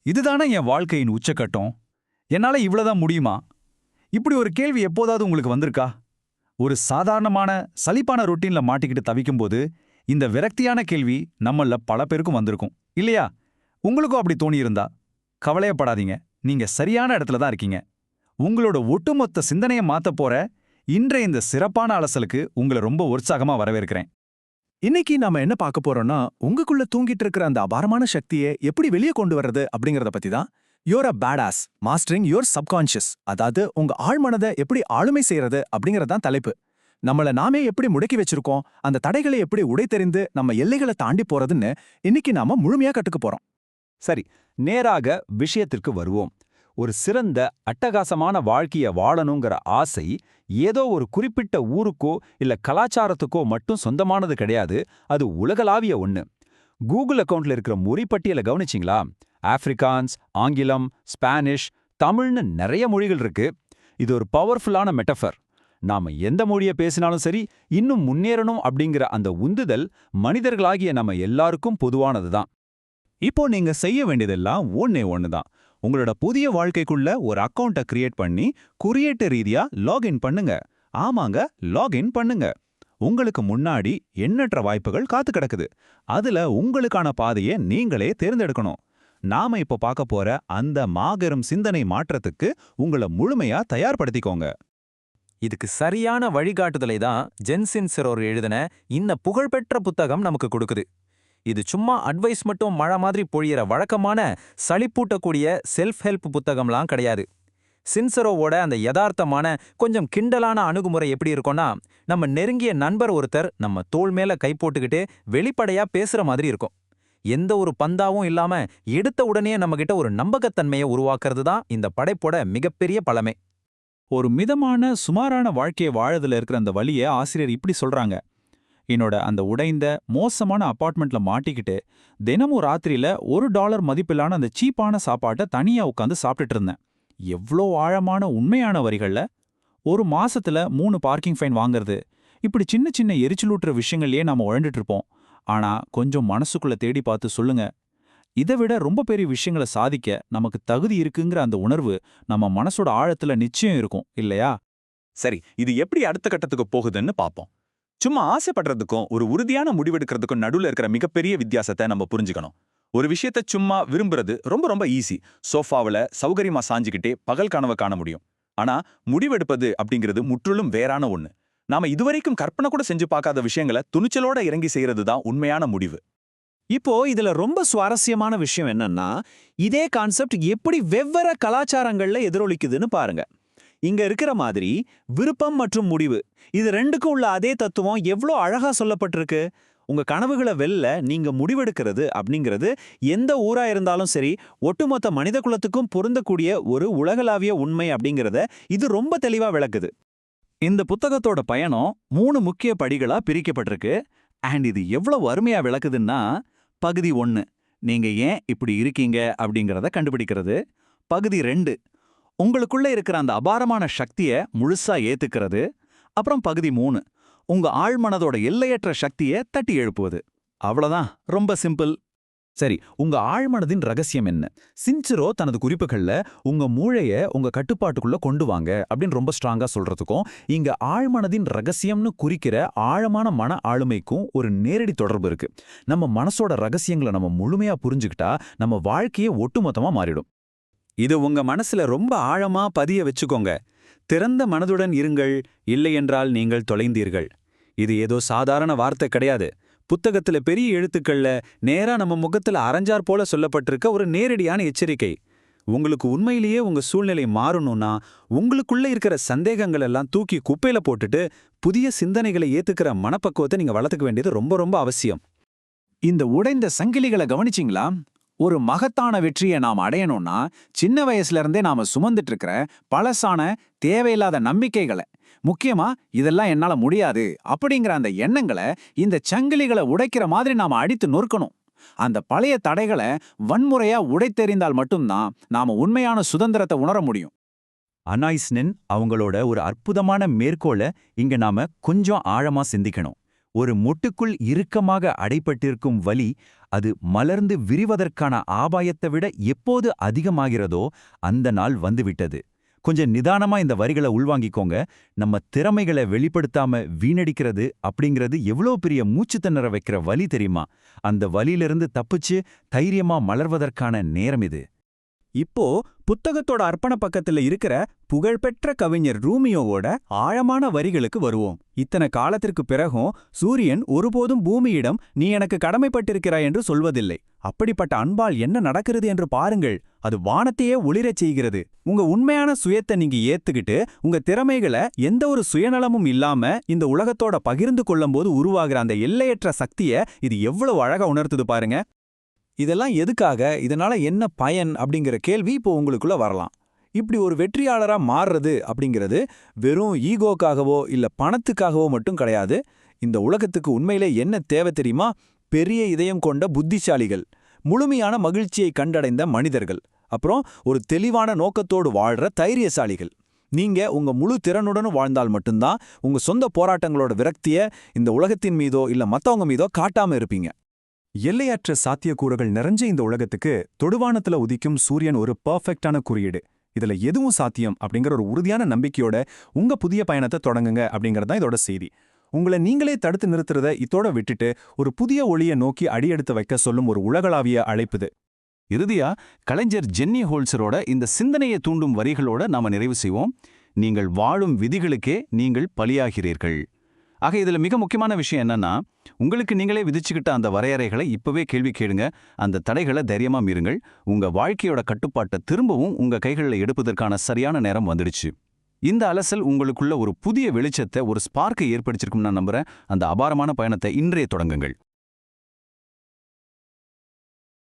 இதுதானே என் வாழ்க்கையின் உச்சக்கட்டம்? என்னால இவ்வளவுதான் முடியுமா? இப்படி ஒரு கேள்வி எப்போதாவது உங்களுக்கு வந்திருக்கா? ஒரு சாதாரணமான சலிப்பான ரொட்டீன்ல மாட்டிக்கிட்டு தவிக்கும்போது இந்த விரக்தியான கேள்வி நம்மள பல பேருக்கும் வந்திருக்கும் இல்லையா? உங்களுக்கும் அப்படி தோணியிருந்தா கவலையப்படாதீங்க, நீங்க சரியான இடத்துல தான் இருக்கீங்க. உங்களோட ஒட்டுமொத்த சிந்தனையை மாத்த போற இன்றைய இந்த சிறப்பான அலசலுக்கு உங்களை ரொம்ப உற்சாகமா வரவேற்கிறேன். இன்னைக்கு நாம என்ன பார்க்க போறோம்னா, உங்களுக்குள்ள தூங்கிட்டு இருக்கிற அந்த அபாரமான சக்தியை எப்படி வெளியே கொண்டு வர்றது அப்படிங்கறத பத்தி தான். You're a badass mastering your subconscious, அதாவது உங்க ஆழ்மனதை எப்படி ஆளுமை செய்யறது அப்படிங்கறதான் தலைப்பு. நம்மள நாமே எப்படி முடக்கி வச்சிருக்கோம், அந்த தடைகளை எப்படி உடைத்தெறிந்து நம்ம எல்லைகளை தாண்டி போறதுன்னு இன்னைக்கு நாம முழுமையா கத்துக்க போறோம். சரி, நேராக விஷயத்திற்கு வருவோம். ஒரு சிறந்த அட்டகாசமான வாழ்க்கைய வாழணுங்கிற ஆசை ஏதோ ஒரு குறிப்பிட்ட ஊருக்கோ இல்ல கலாச்சாரத்துக்கோ மட்டும் சொந்தமானது கிடையாது. அது உலகளாவிய ஒண்ணு. கூகுள் அக்கவுண்ட்ல இருக்கிற மொழி பட்டியலை கவனிச்சிங்களா? ஆப்பிரிக்கான்ஸ், ஆங்கிலம், ஸ்பானிஷ், தமிழ்னு நிறைய மொழிகள் இருக்கு. இது ஒரு பவர்ஃபுல்லான மெட்டஃபர். நாம எந்த மொழியை பேசினாலும் சரி, இன்னும் முன்னேறணும் அப்படிங்கிற அந்த உந்துதல் மனிதர்களாகிய நம்ம எல்லாருக்கும் பொதுவானதுதான். இப்போ நீங்க செய்ய வேண்டியதெல்லாம் ஒண்ணே ஒண்ணுதான். உங்களோட புதிய வாழ்க்கைக்குள்ள ஒரு அக்கவுண்ட்டை கிரியேட் பண்ணி குறியீட்டு ரீதியா லாகின் பண்ணுங்க. ஆமாங்க, லாகின் பண்ணுங்க. உங்களுக்கு முன்னாடி எண்ணற்ற வாய்ப்புகள் காத்து கிடக்குது. அதுல உங்களுக்கான பாதையை நீங்களே தேர்ந்தெடுக்கணும். நாம இப்போ பார்க்க போற அந்த மாபெரும் சிந்தனை மாற்றத்துக்கு உங்களை முழுமையா தயார்படுத்திக்கோங்க. இதுக்கு சரியான வழிகாட்டுதலை தான் ஜென்சின் சிரோர் எழுதின இந்த புகழ்பெற்ற புத்தகம் நமக்கு கொடுக்குது. இது சும்மா அட்வைஸ் மட்டும் மழை மாதிரி பொழியிற வழக்கமான சளிப்பூட்டக்கூடிய செல்ஃப் ஹெல்ப் புத்தகம்லாம் கிடையாது. சின்சரோவோட அந்த யதார்த்தமான கொஞ்சம் கிண்டலான அணுகுமுறை எப்படி இருக்கும்னா, நம்ம நெருங்கிய நண்பர் ஒருத்தர் நம்ம தோள் மேல கை போட்டுக்கிட்டு வெளிப்படையா பேசுற மாதிரி இருக்கும். எந்த ஒரு பந்தாவும் இல்லாம எடுத்த உடனே நம்மகிட்ட ஒரு நம்பகத்தன்மையை உருவாக்குறது தான் இந்த படைப்போட மிகப்பெரிய பலமே. ஒரு மிதமான சுமாரான வாழ்க்கையை வாழதுல இருக்கிற அந்த வழியை ஆசிரியர் இப்படி சொல்றாங்க. என்னோட அந்த உடைந்த மோசமான அபார்ட்மெண்ட்ல மாட்டிக்கிட்டு தினமும் ராத்திரியில $1 மதிப்பிலான அந்த சீப்பான சாப்பாட்டை தனியா உட்காந்து சாப்பிட்டுட்டு இருந்தேன். எவ்வளோ ஆழமான உண்மையான வரிகள்ல! ஒரு மாசத்துல 3 பார்க்கிங் ஃபைன் வாங்குறது, இப்படி சின்ன சின்ன எரிச்சலூட்டுற விஷயங்கள்லயே நாம உழண்டுட்டு இருப்போம். ஆனா கொஞ்சம் மனசுக்குள்ள தேடி பார்த்து சொல்லுங்க, இதை விட ரொம்ப பெரிய விஷயங்களை சாதிக்க நமக்கு தகுதி இருக்குங்கிற அந்த உணர்வு நம்ம மனசோட ஆழத்துல நிச்சயம் இருக்கும் இல்லையா? சரி, இது எப்படி அடுத்த கட்டத்துக்கு போகுதுன்னு பாப்போம். சும்மா ஆசைப்படுறதுக்கும் ஒரு உறுதியான முடிவெடுக்கிறதுக்கும் நடுவுல இருக்கிற மிகப்பெரிய வித்தியாசத்தை நம்ம புரிஞ்சுக்கணும். ஒரு விஷயத்த சும்மா விரும்புறது ரொம்ப ரொம்ப ஈஸி. சோஃபாவுல சௌகரியமா சாஞ்சுக்கிட்டே பகல் கனவை காண முடியும். ஆனா முடிவெடுப்பது அப்படிங்கிறது முற்றிலும் வேறான ஒண்ணு. நாம இதுவரைக்கும் கற்பனை கூட செஞ்சு பார்க்காத விஷயங்களை துணிச்சலோட இறங்கி செய்யறது தான் உண்மையான முடிவு. இப்போ இதுல ரொம்ப சுவாரஸ்யமான விஷயம் என்னன்னா, இதே கான்செப்ட் எப்படி வெவ்வேறு கலாச்சாரங்கள்ல எதிரொலிக்குதுன்னு பாருங்க. இங்க இருக்கிற மாதிரி விருப்பம் மற்றும் முடிவு, இது ரெண்டுக்கும் உள்ள அதே தத்துவம் எவ்வளோ அழகா சொல்லப்பட்டிருக்கு. உங்க கனவுகளை வெல்ல நீங்க முடிவெடுக்கிறது அப்படிங்கிறது எந்த ஊரா இருந்தாலும் சரி, ஒட்டுமொத்த மனித குலத்துக்கும் பொருந்தக்கூடிய ஒரு உலகளாவிய உண்மை அப்படிங்கிறத இது ரொம்ப தெளிவா விளக்குது. இந்த புத்தகத்தோட பயணம் 3 முக்கிய படிகளா பிரிக்கப்பட்டிருக்கு. அண்ட் இது எவ்வளவு அருமையா விளக்குதுன்னா, பகுதி 1 நீங்க ஏன் இப்படி இருக்கீங்க அப்படிங்கறத கண்டுபிடிக்கிறது. பகுதி 2 உங்களுக்குள்ள இருக்கிற அந்த அபாரமான சக்தியை முழுசா ஏத்துக்கிறது. அப்புறம் பகுதி 3 உங்க ஆழ்மனதோட எல்லையற்ற சக்தியை தட்டி எழுப்புவது. அவ்வளவுதான், ரொம்ப சிம்பிள். சரி, உங்க ஆழ்மனதின் ரகசியம் என்ன? சின்சிரோ தனது குறிப்புகள்ல உங்க மூளைய உங்க கட்டுப்பாட்டுக்குள்ள கொண்டு வாங்க அப்படின்னு ரொம்ப ஸ்ட்ராங்கா சொல்றதுக்கும், இங்க ஆழ்மனதின் ரகசியம்னு குறிக்கிற ஆழமான மன ஆளுமைக்கும் ஒரு நேரடி தொடர்பு இருக்கு. நம்ம மனசோட ரகசியங்களை நம்ம முழுமையா புரிஞ்சுக்கிட்டா நம்ம வாழ்க்கையே ஒட்டுமொத்தமா மாறிடும். இது உங்க மனசுல ரொம்ப ஆழமா பதிய வச்சுக்கோங்க. திறந்த மனதுடன் இருங்கள், இல்லையென்றால் நீங்கள் தொலைந்தீர்கள். இது ஏதோ சாதாரண வார்த்தை கிடையாது. புத்தகத்துல பெரிய எழுத்துக்கள்ல நேரா நம்ம முகத்துல அரைஞ்சார் போல சொல்லப்பட்டிருக்க ஒரு நேரடியான எச்சரிக்கை. உங்களுக்கு உண்மையிலேயே உங்க சூழ்நிலை மாறணும்னா, உங்களுக்குள்ள இருக்கிற சந்தேகங்கள் எல்லாம் தூக்கி குப்பையில போட்டுட்டு புதிய சிந்தனைகளை ஏத்துக்கிற மனப்பக்குவத்தை நீங்க வளர்த்துக்க வேண்டியது ரொம்ப ரொம்ப அவசியம். இந்த உடைந்த சங்கிலிகளை கவனிச்சிங்களா? ஒரு மகத்தான வெற்றியை நாம் அடையணும்னா, சின்ன வயசுல இருந்தே நாம சுமந்துட்டு இருக்கிற பழசான தேவையில்லாத நம்பிக்கைகளை, முக்கியமா இதெல்லாம் என்னால முடியாது அப்படிங்கிற அந்த எண்ணங்களை இந்த சங்கிலிகளை உடைக்கிற மாதிரி நாம அடித்து நொறுக்கணும். அந்த பழைய தடைகளை வன்முறையா உடைத்தெறிந்தால் மட்டும்தான் நாம உண்மையான சுதந்திரத்தை உணர முடியும். அனாய்ஸ்னின் அவங்களோட ஒரு அற்புதமான மேற்கோளை இங்க நாம கொஞ்சம் ஆழமா சிந்திக்கணும். ஒரு மொட்டுக்குள் இறுக்கமாக அடைப்பட்டிருக்கும் வலி அது மலர்ந்து விரிவதற்கான ஆபாயத்தை விட எப்போது அதிகமாகிறதோ அந்த நாள் வந்துவிட்டது. கொஞ்சம் நிதானமா இந்த வரிகளை உள்வாங்கிக்கோங்க. நம்ம திறமைகளை வெளிப்படுத்தாம வீணடிக்கிறது அப்படிங்கிறது எவ்வளோ பெரிய மூச்சு திணற வைக்கிற வலி தெரியுமா? அந்த வலியிலிருந்து தப்பிச்சு தைரியமா மலர்வதற்கான நேரம் இது. இப்போ புத்தகத்தோட அர்ப்பண பக்கத்துல இருக்கிற புகழ்பெற்ற கவிஞர் ரூமியோவோட ஆழமான வரிகளுக்கு வருவோம். இத்தனை காலத்திற்கு பிறகும் சூரியன் ஒருபோதும் பூமியிடம் நீ எனக்கு கடமைப்பட்டிருக்கிறாய் என்று சொல்வதில்லை. அப்படிப்பட்ட அன்பால் என்ன நடக்கிறது என்று பாருங்கள். அது வானத்தையே ஒளிரச் செய்கிறது. உங்க உண்மையான சுயத்தை நீங்க ஏத்துக்கிட்டு உங்க திறமைகளை எந்த ஒரு சுயநலமும் இல்லாம இந்த உலகத்தோட பகிர்ந்து கொள்ளும்போது உருவாகிற அந்த எல்லையற்ற சக்தியை இது எவ்வளவு அழகா உணர்த்துது பாருங்க. இதெல்லாம் எதுக்காக, இதனால என்ன பயன் அப்படிங்கிற கேள்வி இப்போ உங்களுக்குள்ள வரலாம். இப்படி ஒரு வெற்றியாளரா மாறுறது அப்படிங்கிறது வெறும் ஈகோக்காகவோ இல்ல பணத்துக்காகவோ மட்டும் கிடையாது. இந்த உலகத்துக்கு உண்மையிலே என்ன தேவை தெரியுமா? பெரிய இதயம் கொண்ட புத்திசாலிகள், முழுமையான மகிழ்ச்சியை கண்டடைந்த மனிதர்கள், அப்புறம் ஒரு தெளிவான நோக்கத்தோடு வாழ்ற தைரியசாலிகள். நீங்க உங்க முழு திறனுடனும் வாழ்ந்தால் மட்டும்தான் உங்க சொந்த போராட்டங்களோட விரக்தியை இந்த உலகத்தின் மீதோ இல்ல மத்தவங்க மீதோ காட்டாம இருப்பீங்க. எல்லையற்ற சாத்தியக்கூறுகள் நிறைஞ்ச இந்த உலகத்துக்கு தொடுவானத்துல உதிக்கும் சூரியன் ஒரு பர்ஃபெக்டான குறியீடு. இதுல எதுவும் சாத்தியம் அப்படிங்கிற ஒரு உறுதியான நம்பிக்கையோட உங்க புதிய பயணத்தை தொடங்குங்க அப்படிங்கறதான் இதோட செய்தி. உங்களை நீங்களே தடுத்து நிறுத்துறத இதோட விட்டுட்டு ஒரு புதிய ஒளியை நோக்கி அடியெடுத்து வைக்க சொல்லும் ஒரு உலகளாவிய அழைப்புது. இறுதியா கலைஞர் ஜென்னி ஹோல்சரோட இந்த சிந்தனையை தூண்டும் வரிகளோட நாம நிறைவு செய்வோம். நீங்கள் வாழும் விதிகளுக்கே நீங்கள் பலியாகிறீர்கள். ஆக இதுல மிக முக்கியமான விஷயம் என்னன்னா, உங்களுக்கு நீங்களே விதிச்சுக்கிட்ட அந்த வரையறைகளை இப்பவே கேள்வி கேளுங்க. அந்த தடைகளை தைரியமா மீறுங்கள். உங்க வாழ்க்கையோட கட்டுப்பாட்டை திரும்பவும் உங்க கைகளில் எடுப்பதற்கான சரியான நேரம் வந்துடுச்சு. இந்த அலசல் உங்களுக்குள்ள ஒரு புதிய வெளிச்சத்தை, ஒரு ஸ்பார்க்கை ஏற்படுத்திருக்கும்னு நான் நம்புறேன். அந்த அபாரமான பயணத்தை இன்றைய தொடங்குங்கள்.